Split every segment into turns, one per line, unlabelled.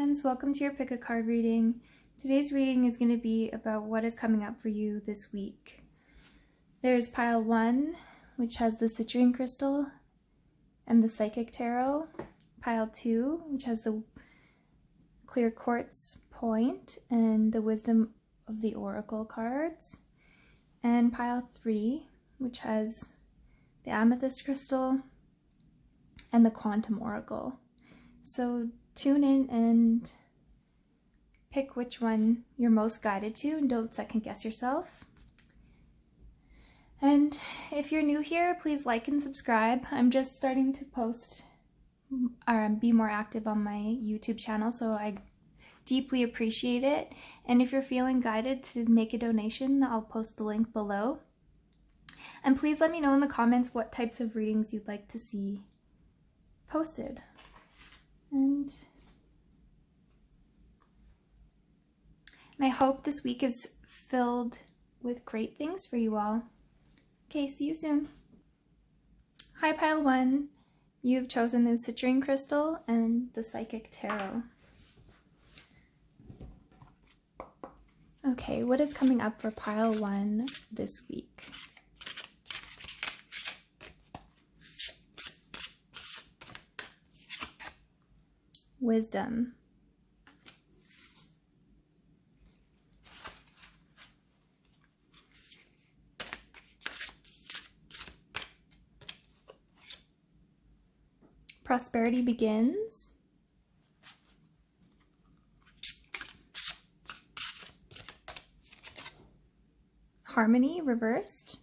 friends, welcome to your pick a card reading. Today's reading is going to be about what is coming up for you this week. There's pile 1, which has the citrine crystal and the psychic tarot. Pile 2, which has the clear quartz point and the wisdom of the oracle cards. And pile 3, which has the amethyst crystal and the quantum oracle. So tune in and pick which one you're most guided to and don't second guess yourself. And if you're new here, please like and subscribe. I'm just starting to post or be more active on my YouTube channel, so I deeply appreciate it. And if you're feeling guided to make a donation, I'll post the link below. And please let me know in the comments what types of readings you'd like to see posted. And I hope this week is filled with great things for you all. Okay, see you soon. Hi, pile 1. You've chosen the citrine crystal and the psychic tarot. Okay, what is coming up for pile 1 this week? Wisdom. Prosperity begins. Harmony reversed.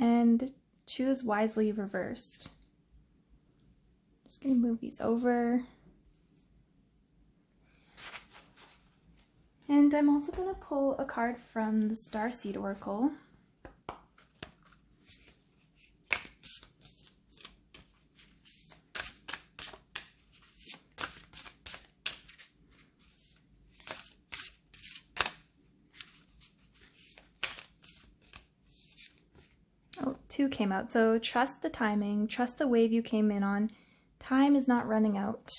And choose wisely reversed. Just gonna move these over. And I'm also gonna pull a card from the Starseed Oracle. Oh, 2 came out. So trust the timing, trust the wave you came in on. Time is not running out.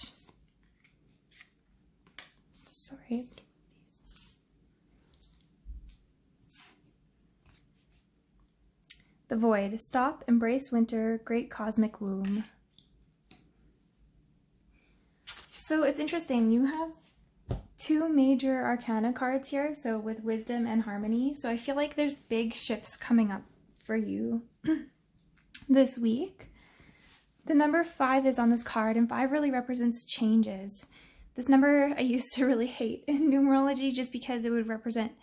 Sorry. The Void. Stop, embrace winter, great cosmic womb. So it's interesting, you have 2 major arcana cards here, so with wisdom and harmony. So I feel like there's big shifts coming up for you this week. The number 5 is on this card, and 5 really represents changes. This number I used to really hate in numerology just because it would represent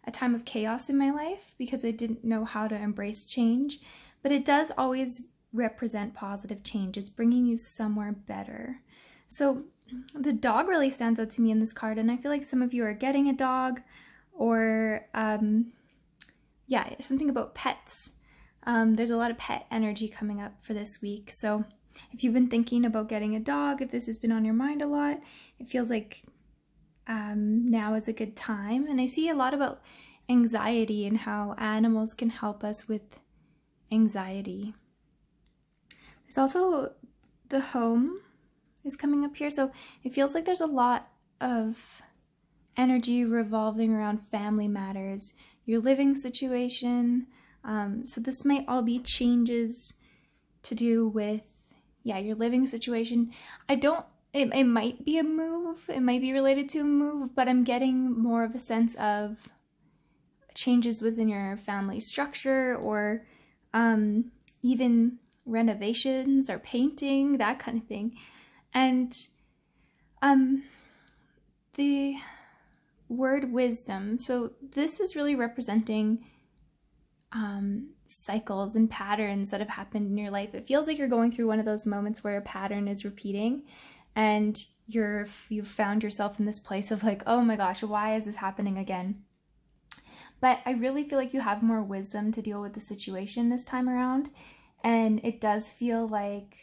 a time of chaos in my life because I didn't know how to embrace change, but it does always represent positive change. It's bringing you somewhere better. So the dog really stands out to me in this card, and I feel like some of you are getting a dog or yeah, something about pets. There's a lot of pet energy coming up for this week. So if you've been thinking about getting a dog, if this has been on your mind a lot, it feels like now is a good time. And I see a lot about anxiety and how animals can help us with anxiety. There's also the home is coming up here. So it feels like there's a lot of energy revolving around family matters, your living situation. So this might all be changes to do with, yeah, your living situation. It might be a move, it might be related to a move, but I'm getting more of a sense of changes within your family structure or even renovations or painting, that kind of thing. And the word wisdom, so this is really representing cycles and patterns that have happened in your life. It feels like you're going through one of those moments where a pattern is repeating and you've found yourself in this place of like, oh my gosh, why is this happening again? But I really feel like you have more wisdom to deal with the situation this time around, and it does feel like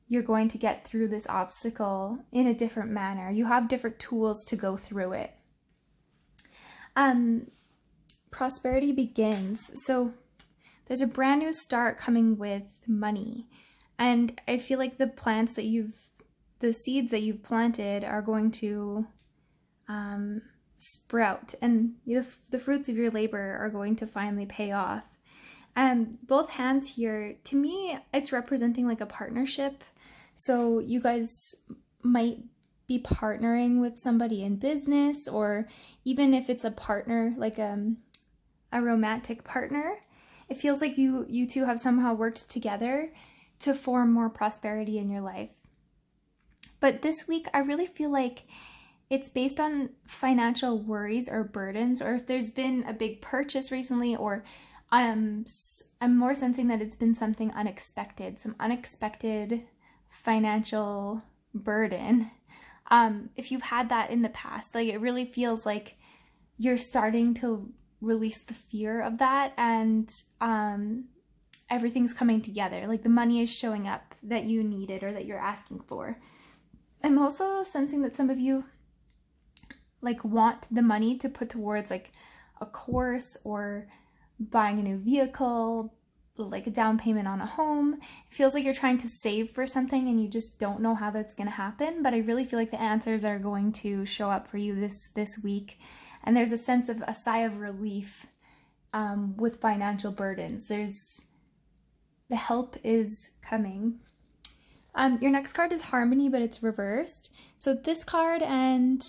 you're going to get through this obstacle in a different manner. You have different tools to go through it. Prosperity begins. So there's a brand new start coming with money. And I feel like the seeds that you've planted are going to sprout, and the fruits of your labor are going to finally pay off. And both hands here, to me, it's representing like a partnership. So you guys might be partnering with somebody in business, or even if it's a partner, like a romantic partner, it feels like you two have somehow worked together to form more prosperity in your life. But this week, I really feel like it's based on financial worries or burdens, or if there's been a big purchase recently, or I'm more sensing that it's been something unexpected, some unexpected financial burden. If you've had that in the past, like, it really feels like you're starting to release the fear of that, and everything's coming together. Like, the money is showing up that you needed or that you're asking for. I'm also sensing that some of you like want the money to put towards like a course or buying a new vehicle, like a down payment on a home. It feels like you're trying to save for something and you just don't know how that's going to happen, but I really feel like the answers are going to show up for you this week. And there's a sense of a sigh of relief with financial burdens. The help is coming. Your next card is Harmony, but it's reversed. So this card and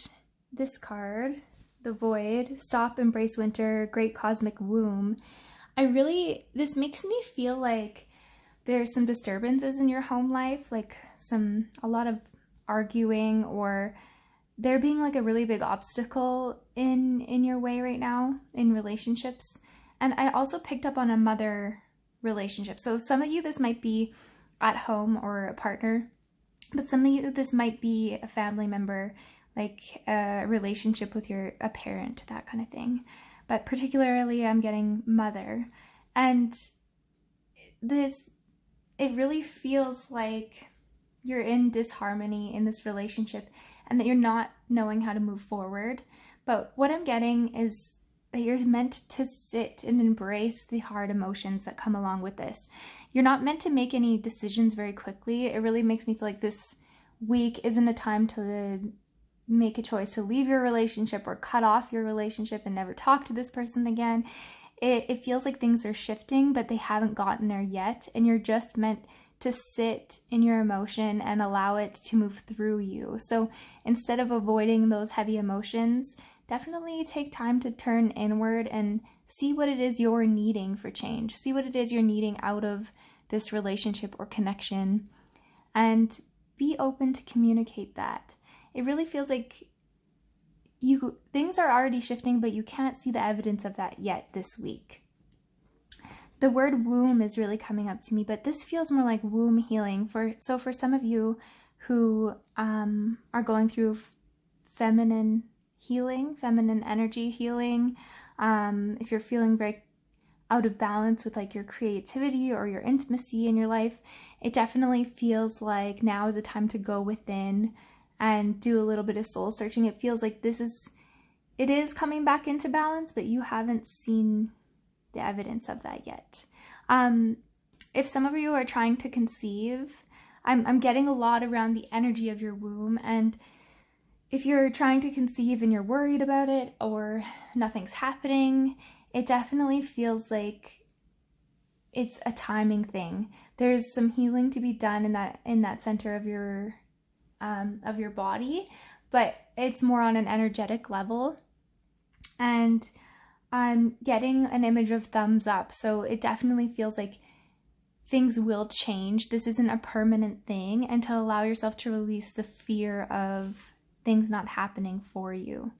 this card, the Void, Stop, Embrace Winter, Great Cosmic Womb. This makes me feel like there's some disturbances in your home life, like a lot of arguing, or there being like a really big obstacle in your way right now in relationships. And I also picked up on a mother relationship. So some of you, this might be at home or a partner, but some of you, this might be a family member, like a relationship with a parent, that kind of thing. But particularly I'm getting mother. And it really feels like you're in disharmony in this relationship and that you're not knowing how to move forward. But what I'm getting is that you're meant to sit and embrace the hard emotions that come along with this. You're not meant to make any decisions very quickly. It really makes me feel like this week isn't a time to make a choice to leave your relationship or cut off your relationship and never talk to this person again. It feels like things are shifting, but they haven't gotten there yet. And you're just meant to sit in your emotion and allow it to move through you. So instead of avoiding those heavy emotions, definitely take time to turn inward and see what it is you're needing for change. See what it is you're needing out of this relationship or connection, and be open to communicate that. It really feels like things are already shifting, but you can't see the evidence of that yet this week. The word womb is really coming up to me, but this feels more like womb healing. So for some of you who are going through feminine healing, feminine energy healing, if you're feeling very out of balance with like your creativity or your intimacy in your life, it definitely feels like now is the time to go within and do a little bit of soul searching. It feels like it is coming back into balance, but you haven't seen the evidence of that yet. If some of you are trying to conceive, I'm getting a lot around the energy of your womb, and if you're trying to conceive and you're worried about it or nothing's happening, it definitely feels like it's a timing thing. There's some healing to be done in that center of your body, but it's more on an energetic level. And I'm getting an image of thumbs up, so it definitely feels like things will change. This isn't a permanent thing, and to allow yourself to release the fear of things not happening for you.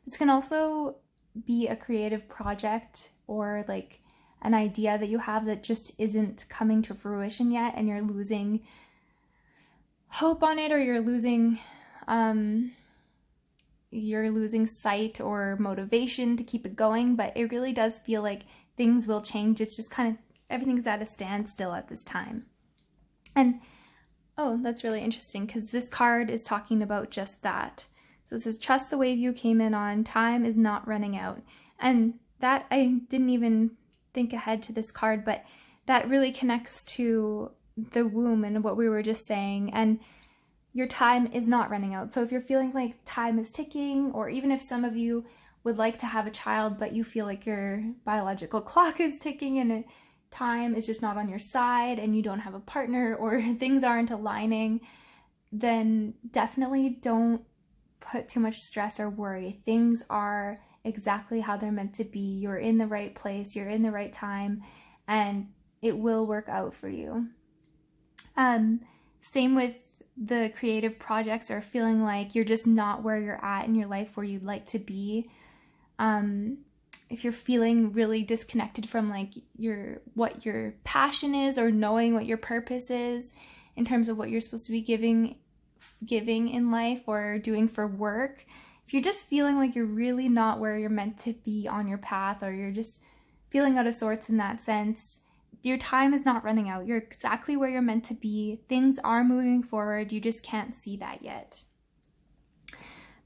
This can also be a creative project or like an idea that you have that just isn't coming to fruition yet, and you're losing hope on it, or you're losing sight or motivation to keep it going. But it really does feel like things will change. It's just kind of everything's at a standstill at this time. And oh, that's really interesting, because this card is talking about just that. So it says, trust the wave you came in on. Time is not running out. And that I didn't even think ahead to this card, but that really connects to the womb and what we were just saying. And your time is not running out. So if you're feeling like time is ticking, or even if some of you would like to have a child, but you feel like your biological clock is ticking and time is just not on your side and you don't have a partner or things aren't aligning, then definitely don't put too much stress or worry. Things are exactly how they're meant to be. You're in the right place, you're in the right time, and it will work out for you. Same with the creative projects, or feeling like you're just not where you're at in your life where you'd like to be. If you're feeling really disconnected from like what your passion is, or knowing what your purpose is in terms of what you're supposed to be giving in life or doing for work, if you're just feeling like you're really not where you're meant to be on your path, or you're just feeling out of sorts in that sense, your time is not running out. You're exactly where you're meant to be. Things are moving forward. You just can't see that yet.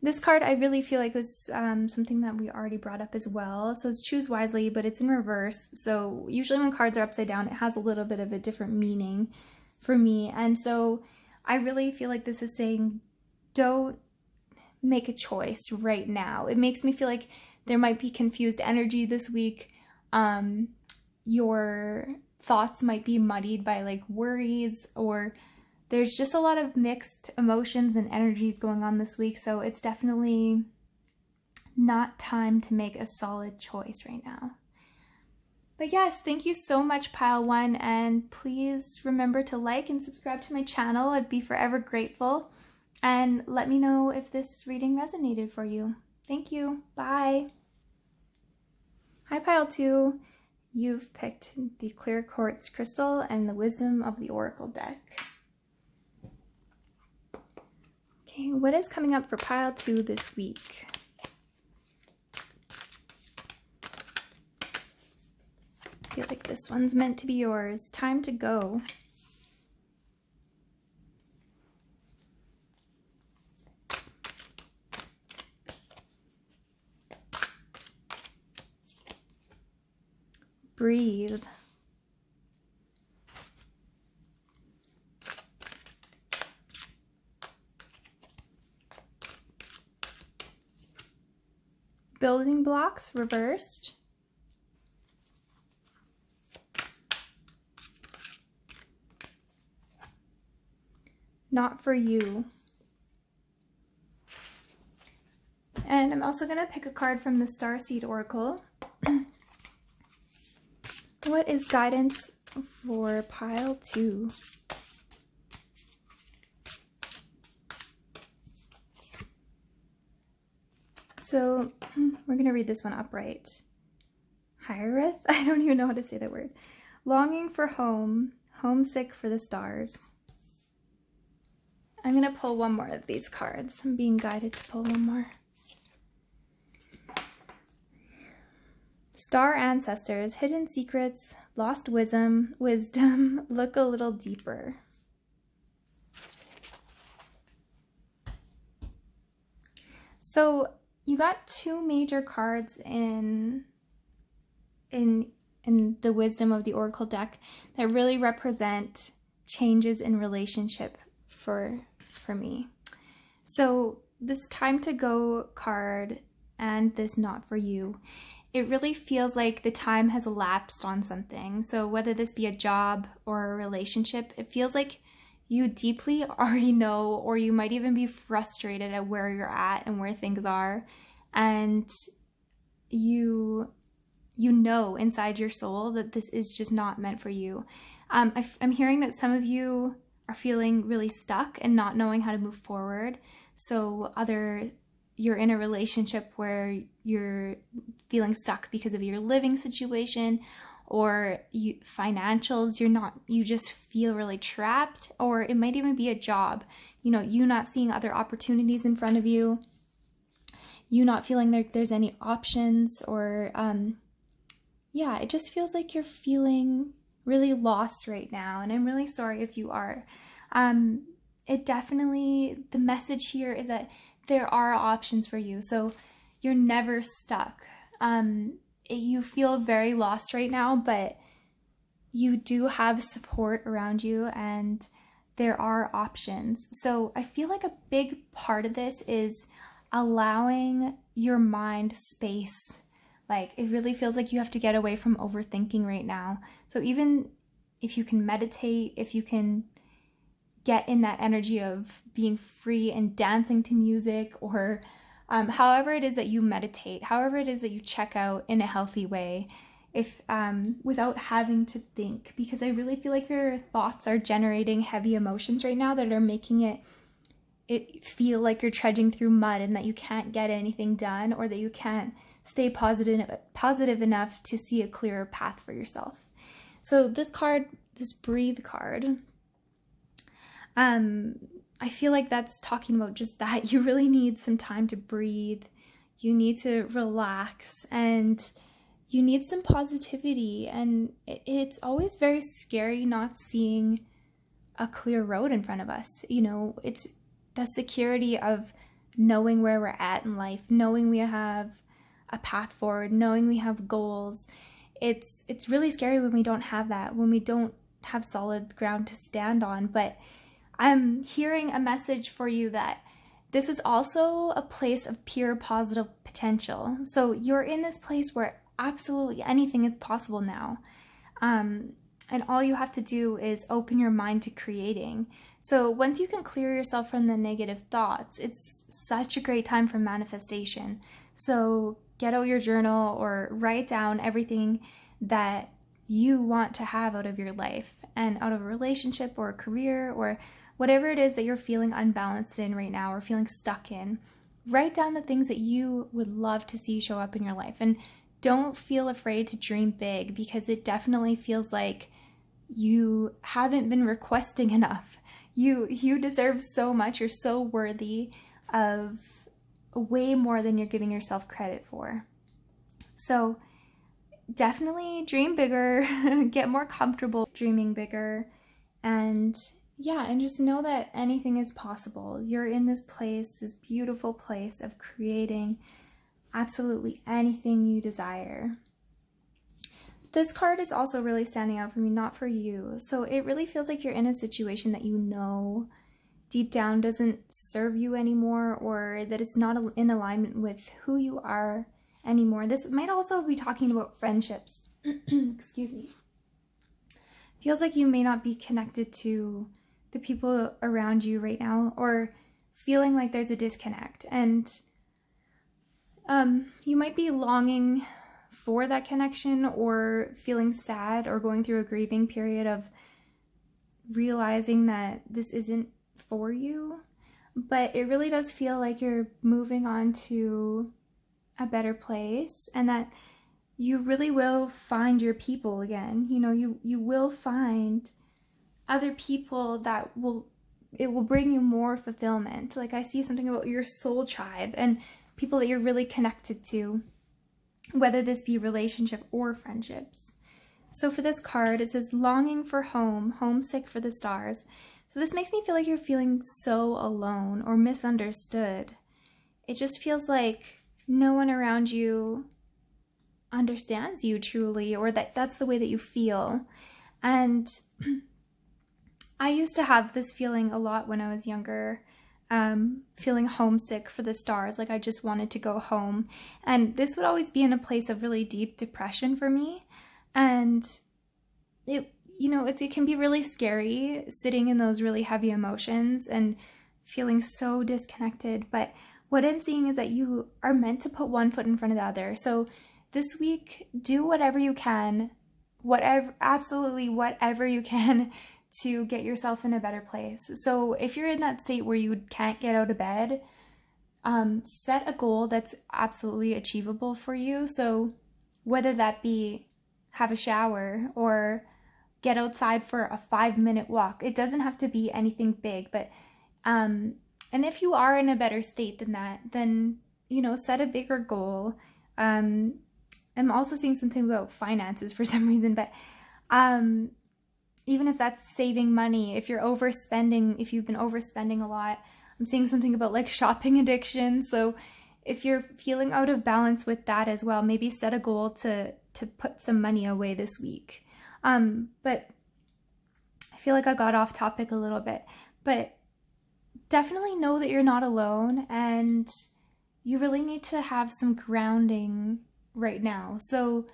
This card I really feel like was something that we already brought up as well. So it's choose wisely, but it's in reverse. So usually when cards are upside down, it has a little bit of a different meaning for me. And so I really feel like this is saying, don't make a choice right now. It makes me feel like there might be confused energy this week. Your thoughts might be muddied by like worries, or there's just a lot of mixed emotions and energies going on this week. So it's definitely not time to make a solid choice right now. But yes, thank you so much, Pile 1, and please remember to like and subscribe to my channel. I'd be forever grateful. And let me know if this reading resonated for you. Thank you. Bye. Hi, Pile 2. You've picked the Clear Quartz Crystal and the Wisdom of the Oracle deck. Okay, what is coming up for Pile 2 this week? I feel like this one's meant to be yours. Time to go. Breathe. Building blocks reversed. Not for you. And I'm also going to pick a card from the Starseed Oracle. What is guidance for Pile 2? So we're going to read this one upright. Hierith? I don't even know how to say that word. Longing for home, homesick for the stars. I'm going to pull one more of these cards. I'm being guided to pull one more. Star ancestors, hidden secrets, lost wisdom, look a little deeper. So you got two major cards in the Wisdom of the Oracle deck that really represent changes in relationship for me. So this Time to Go card and this Not For You, it really feels like the time has elapsed on something. So whether this be a job or a relationship, it feels like you deeply already know, or you might even be frustrated at where you're at and where things are. And you know inside your soul that this is just not meant for you. I'm hearing that some of you are feeling really stuck and not knowing how to move forward. So you're in a relationship where you're feeling stuck because of your living situation, or financials, you just feel really trapped, or it might even be a job, you not seeing other opportunities in front of you, you not feeling like there's any options, or yeah, it just feels like you're feeling really lost right now, and I'm really sorry if you are. The message here is that there are options for you, so you're never stuck. you feel very lost right now, but you do have support around you and there are options. So I feel like a big part of this is allowing your mind space. Like, it really feels like you have to get away from overthinking right now. So even if you can meditate, if you can get in that energy of being free and dancing to music, or however it is that you meditate, however it is that you check out in a healthy way, if without having to think, because I really feel like your thoughts are generating heavy emotions right now that are making it feel like you're trudging through mud and that you can't get anything done, or that you can't stay positive enough to see a clearer path for yourself. So this card, this breathe card, I feel like that's talking about just that. You really need some time to breathe. You need to relax and you need some positivity. And it's always very scary not seeing a clear road in front of us. You know, it's the security of knowing where we're at in life, knowing we have a path forward, knowing we have goals. It's really scary when we don't have that, when we don't have solid ground to stand on. But I'm hearing a message for you that this is also a place of pure positive potential. So you're in this place where absolutely anything is possible now. And all you have to do is open your mind to creating. So once you can clear yourself from the negative thoughts, it's such a great time for manifestation. So get out your journal or write down everything that you want to have out of your life and out of a relationship or a career or whatever it is that you're feeling unbalanced in right now or feeling stuck in. Write down the things that you would love to see show up in your life. And don't feel afraid to dream big, because it definitely feels like you haven't been requesting enough. You deserve so much. You're so worthy of way more than you're giving yourself credit for. So definitely dream bigger, get more comfortable dreaming bigger, and just know that anything is possible. You're in this place, this beautiful place of creating absolutely anything you desire. This card is also really standing out for me, not for you. So it really feels like you're in a situation that you know deep down doesn't serve you anymore, or that it's not in alignment with who you are anymore. This might also be talking about friendships. Excuse me. Feels like you may not be connected to the people around you right now, or feeling like there's a disconnect. And you might be longing for that connection, or feeling sad, or going through a grieving period of realizing that this isn't for you. But it really does feel like you're moving on to a better place, and that you really will find your people again. You know, you will find other people that will bring you more fulfillment. Like, I see something about your soul tribe and people that you're really connected to, whether this be relationship or friendships. So for this card, it says longing for home, homesick for the stars. So this makes me feel like you're feeling so alone or misunderstood. It just feels like no one around you understands you truly, or that's the way that you feel. And I used to have this feeling a lot when I was younger, feeling homesick for the stars, like I just wanted to go home. And this would always be in a place of really deep depression for me. And it can be really scary sitting in those really heavy emotions and feeling so disconnected. But what I'm seeing is that you are meant to put one foot in front of the other. So this week, do whatever you can, absolutely whatever you can to get yourself in a better place. So if you're in that state where you can't get out of bed, set a goal that's absolutely achievable for you. So whether that be have a shower or get outside for a 5-minute walk, it doesn't have to be anything big. But and if you are in a better state than that, then set a bigger goal. I'm also seeing something about finances for some reason, but even if that's saving money, if you're overspending, if you've been overspending a lot, I'm seeing something about like shopping addiction. So if you're feeling out of balance with that as well, maybe set a goal to put some money away this week. But I feel like I got off topic a little bit, but definitely know that you're not alone, and you really need to have some grounding right now. So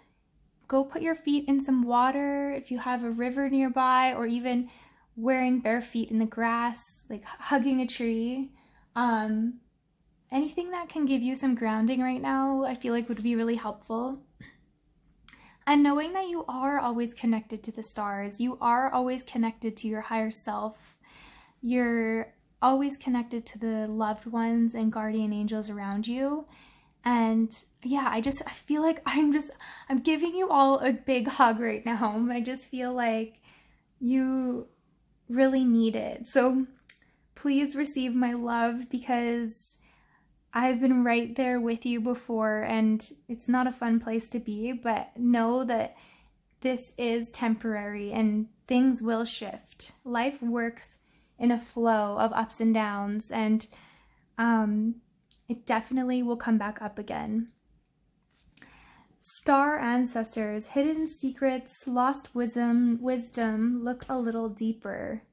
go put your feet in some water if you have a river nearby, or even wearing bare feet in the grass, like hugging a tree. Anything that can give you some grounding right now, I feel like would be really helpful. And knowing that you are always connected to the stars, you are always connected to your higher self, you're always connected to the loved ones and guardian angels around you. And yeah, I feel like I'm giving you all a big hug right now. I just feel like you really need it. So please receive my love, because I've been right there with you before, and it's not a fun place to be, but know that this is temporary and things will shift. Life works in a flow of ups and downs, and it definitely will come back up again. Star ancestors, hidden secrets, lost wisdom, look a little deeper.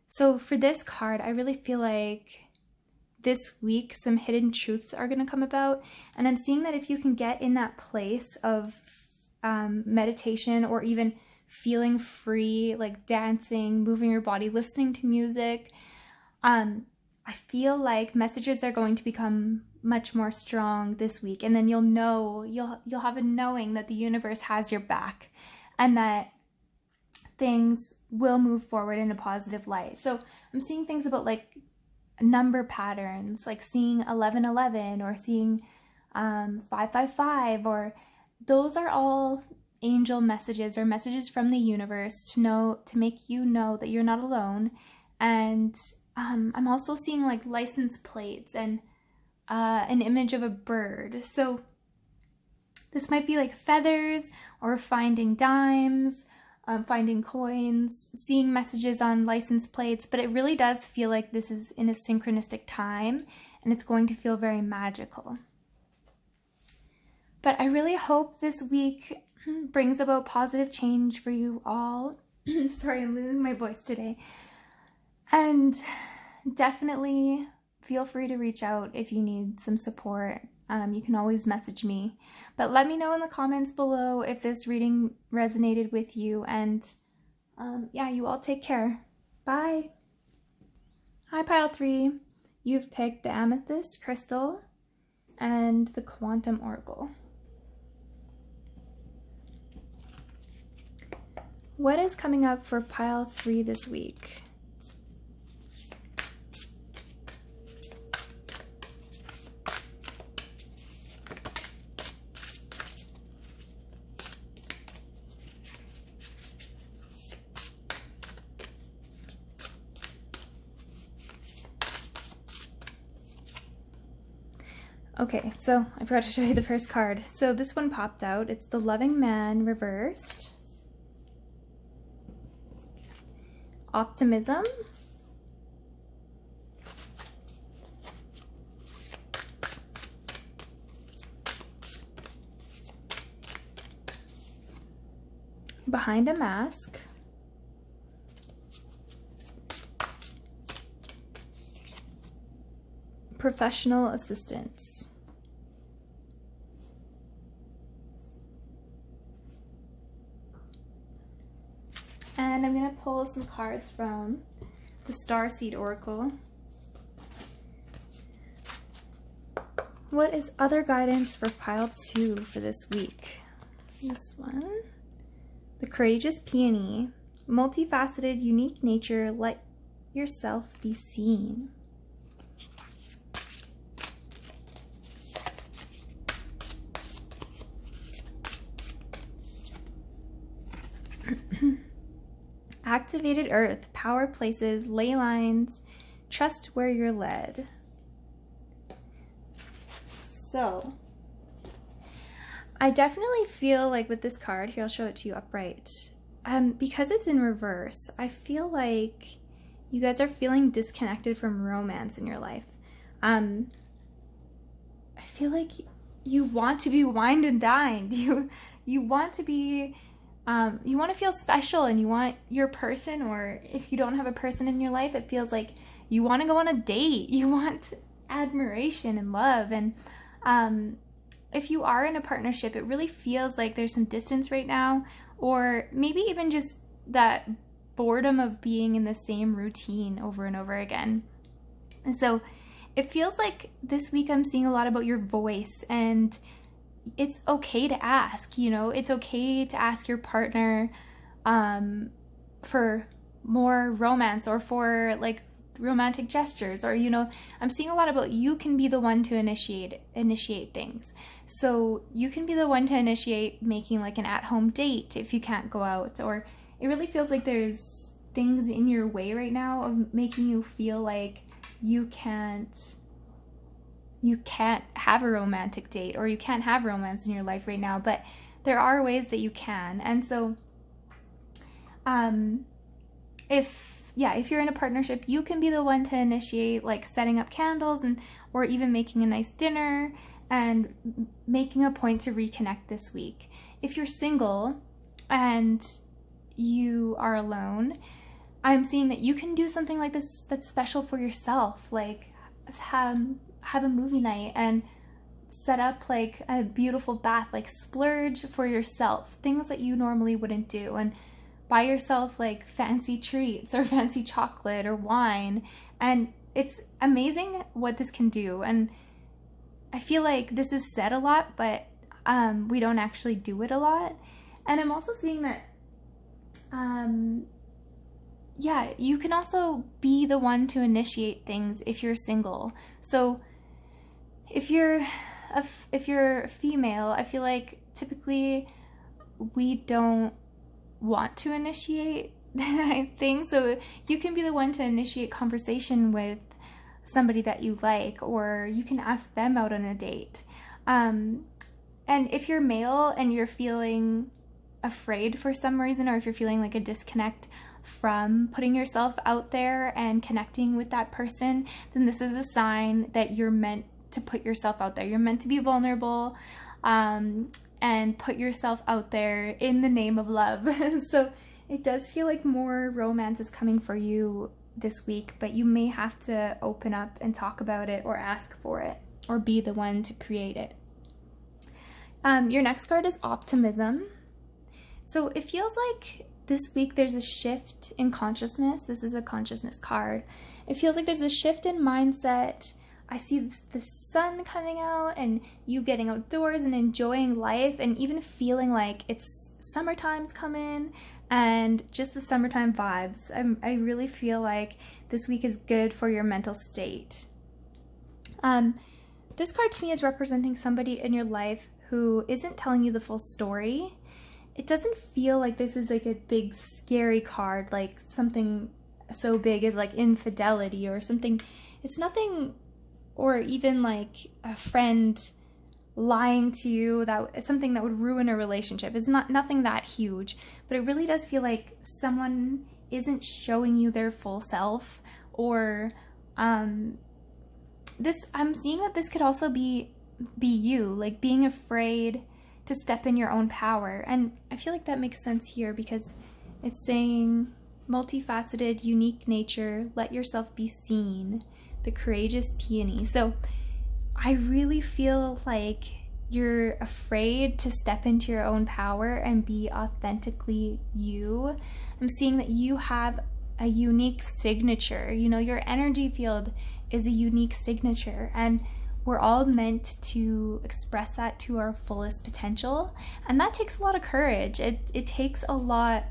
So for this card, I really feel like this week some hidden truths are going to come about, and I'm seeing that if you can get in that place of meditation, or even feeling free, like dancing, moving your body, listening to music, I feel like messages are going to become much more strong this week, and then you'll have a knowing that the universe has your back, and that things will move forward in a positive light. So I'm seeing things about like number patterns, like seeing 1111 or seeing 555, or those are all angel messages or messages from the universe to make you know that you're not alone. And I'm also seeing like license plates and an image of a bird. So this might be like feathers, or finding dimes, finding coins, seeing messages on license plates, but it really does feel like this is in a synchronistic time, and it's going to feel very magical. But I really hope this week brings about positive change for you all. Sorry, I'm losing my voice today. And definitely feel free to reach out if you need some support. You can always message me, but let me know in the comments below if this reading resonated with you, and yeah, you all take care. Bye. Hi, Pile 3. You've picked the Amethyst Crystal and the Quantum Oracle. What is coming up for Pile 3 this week? Okay, so I forgot to show you the first card. So this one popped out. It's the Loving Man reversed. Optimism. Behind a mask. Professional assistance. And I'm going to pull some cards from the Starseed Oracle. What is other guidance for Pile 2 for this week? This one. The Courageous Peony. Multifaceted, unique nature. Let yourself be seen. Activated Earth, power places, ley lines, trust where you're led. So, I definitely feel like with this card, here I'll show it to you upright, because it's in reverse, I feel like you guys are feeling disconnected from romance in your life. I feel like you want to be wined and dined. You want to be, you want to feel special, and you want your person, or if you don't have a person in your life, it feels like you want to go on a date. You want admiration and love. And if you are in a partnership, it really feels like there's some distance right now, or maybe even just that boredom of being in the same routine over and over again. And so it feels like this week I'm seeing a lot about your voice, and it's okay to ask, you know, it's okay to ask your partner for more romance, or for like romantic gestures, or, you know, I'm seeing a lot about you can be the one to initiate things. So you can be the one to initiate making like an at-home date if you can't go out, or it really feels like there's things in your way right now of making you feel like you can't have a romantic date, or you can't have romance in your life right now, but there are ways that you can. And so if you're in a partnership, you can be the one to initiate like setting up candles, and or even making a nice dinner and making a point to reconnect this week. If you're single and you are alone, I'm seeing that you can do something like this that's special for yourself, like have a movie night and set up like a beautiful bath, like splurge for yourself, things that you normally wouldn't do, and buy yourself like fancy treats or fancy chocolate or wine. And it's amazing what this can do. And I feel like this is said a lot, but we don't actually do it a lot. And I'm also seeing that you can also be the one to initiate things if you're single. So if you're a female, I feel like typically we don't want to initiate things. So you can be the one to initiate conversation with somebody that you like, or you can ask them out on a date. And if you're male and you're feeling afraid for some reason, or if you're feeling like a disconnect from putting yourself out there and connecting with that person, then this is a sign that you're meant to put yourself out there. You're meant to be vulnerable and put yourself out there in the name of love. So it does feel like more romance is coming for you this week, but you may have to open up and talk about it, or ask for it, or be the one to create it. Your next card is optimism. So it feels like this week there's a shift in consciousness. This is a consciousness card. It feels like there's a shift in mindset. I see the sun coming out, and you getting outdoors and enjoying life, and even feeling like it's summertime's coming, and just the summertime vibes. I really feel like this week is good for your mental state. This card to me is representing somebody in your life who isn't telling you the full story. It doesn't feel like this is like a big scary card, like something so big as like infidelity or something. It's nothing, or even like a friend lying to you, that is something that would ruin a relationship. It's nothing that huge, but it really does feel like someone isn't showing you their full self, or I'm seeing that this could also be you, like being afraid to step in your own power. And I feel like that makes sense here, because it's saying multifaceted, unique nature, let yourself be seen, the courageous peony. So I really feel like you're afraid to step into your own power and be authentically you. I'm seeing that you have a unique signature. You know, your energy field is a unique signature, and we're all meant to express that to our fullest potential. And that takes a lot of courage. It takes a lot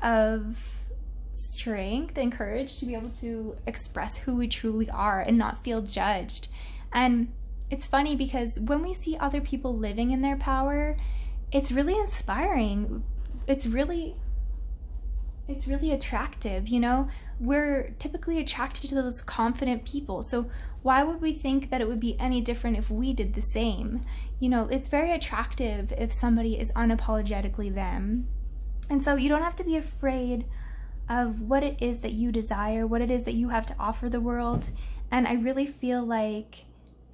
of strength and courage to be able to express who we truly are and not feel judged. And it's funny, because when we see other people living in their power, it's really inspiring. It's really attractive, you know? We're typically attracted to those confident people. So why would we think that it would be any different if we did the same? You know, it's very attractive if somebody is unapologetically them. And so you don't have to be afraid of what it is that you desire, what it is that you have to offer the world. And I really feel like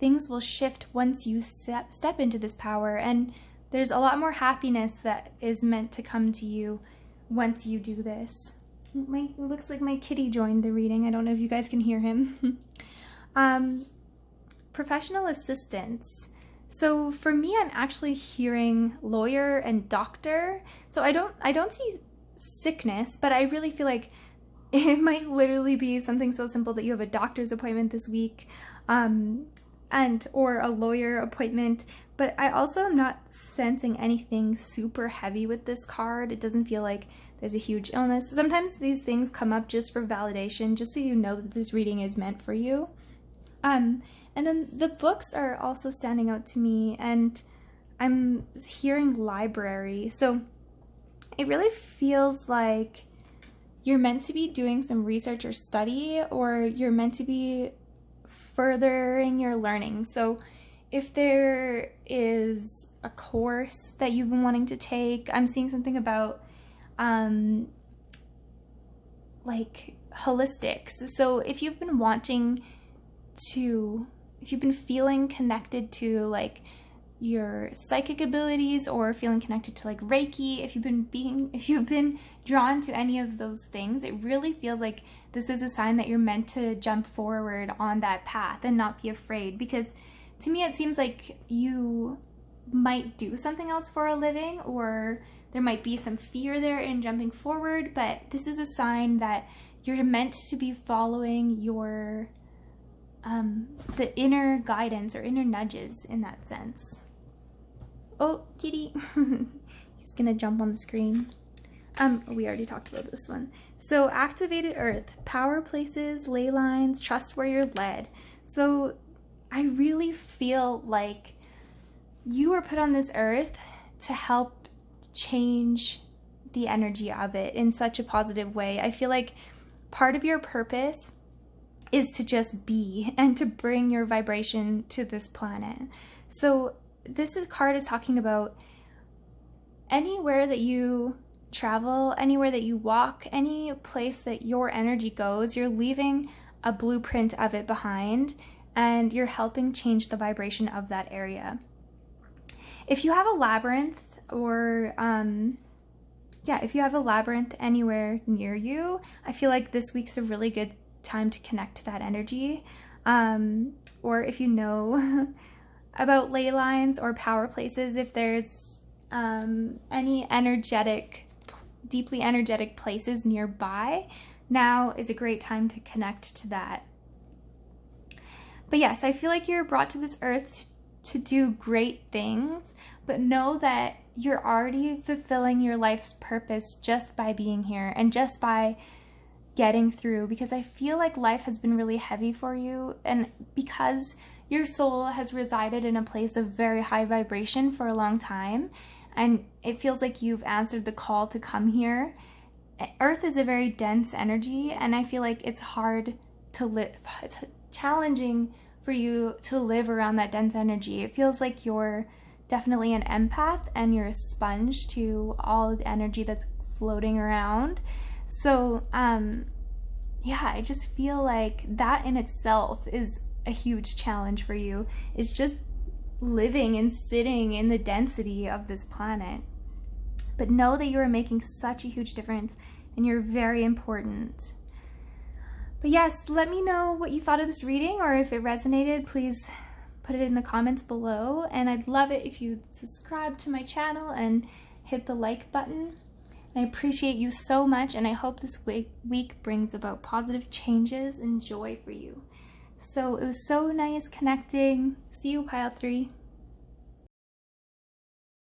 things will shift once you step into this power, and there's a lot more happiness that is meant to come to you once you do this. It looks like my kitty joined the reading. I don't know if you guys can hear him. Professional assistance. So for me, I'm actually hearing lawyer and doctor. So I don't see sickness, but I really feel like it might literally be something so simple that you have a doctor's appointment this week, or a lawyer appointment. But I also am not sensing anything super heavy with this card. It doesn't feel like there's a huge illness. Sometimes these things come up just for validation, just so you know that this reading is meant for you. And then the books are also standing out to me, and I'm hearing library. So it really feels like you're meant to be doing some research or study, or you're meant to be furthering your learning. So if there is a course that you've been wanting to take, I'm seeing something about like holistics. So if you've been feeling connected to like your psychic abilities, or feeling connected to like Reiki, if you've been drawn to any of those things, it really feels like this is a sign that you're meant to jump forward on that path and not be afraid. Because to me, it seems like you might do something else for a living, or there might be some fear there in jumping forward, but this is a sign that you're meant to be following your the inner guidance or inner nudges in that sense. Oh, kitty. He's gonna jump on the screen. We already talked about this one. So activated earth, power places, ley lines, trust where you're led. So I really feel like you were put on this earth to help change the energy of it in such a positive way. I feel like part of your purpose is to just be and to bring your vibration to this planet. So this card is talking about anywhere that you travel, anywhere that you walk, any place that your energy goes, you're leaving a blueprint of it behind, and you're helping change the vibration of that area. If you have a labyrinth, or if you have a labyrinth anywhere near you, I feel like this week's a really good time to connect to that energy. Or if you know about ley lines or power places, if there's any deeply energetic places nearby, now is a great time to connect to that. But yes, I feel like you're brought to this earth to do great things, but know that you're already fulfilling your life's purpose just by being here and just by getting through, because I feel like life has been really heavy for you, and because your soul has resided in a place of very high vibration for a long time, and it feels like you've answered the call to come here. Earth is a very dense energy, and I feel like it's hard to live. It's challenging for you to live around that dense energy. It feels like you're definitely an empath, and you're a sponge to all the energy that's floating around. So I just feel like that in itself is a huge challenge for you, is just living and sitting in the density of this planet. But know that you are making such a huge difference, and you're very important. But yes, let me know what you thought of this reading, or if it resonated, please put it in the comments below. And I'd love it if you subscribe to my channel and hit the like button. I appreciate you so much, and I hope this week brings about positive changes and joy for you. So it was so nice connecting. See you, Pile 3.